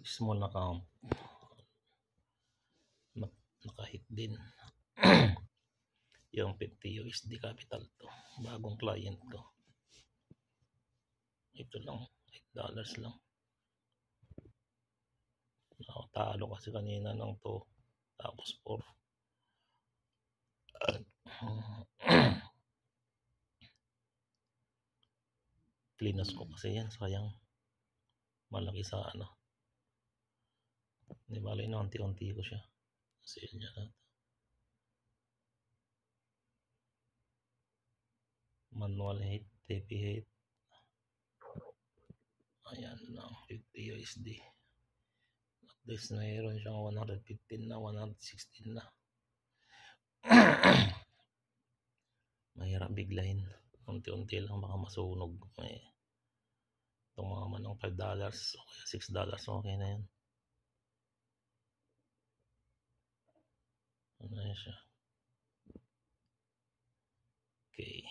small account. Nakahit din. Yung 50 USD capital to. Bagong client to. Ito lang. $8 lang. Talo kasi kanina ng to. Tapos 4. Klinas ko kasi yan. Sayang. Malaki sa ano. Hindi bali na unti-unti ko siya. Sale niya na. Manual hate. TP hate. Ayan lang. 50 USD. At least mayroon siyang 115 na. 116 na. Mahirap biglayin. Unti-unti lang baka masunog. Itong mga manang $5 o kaya $6 okay na yan. Ano na siya? Okay.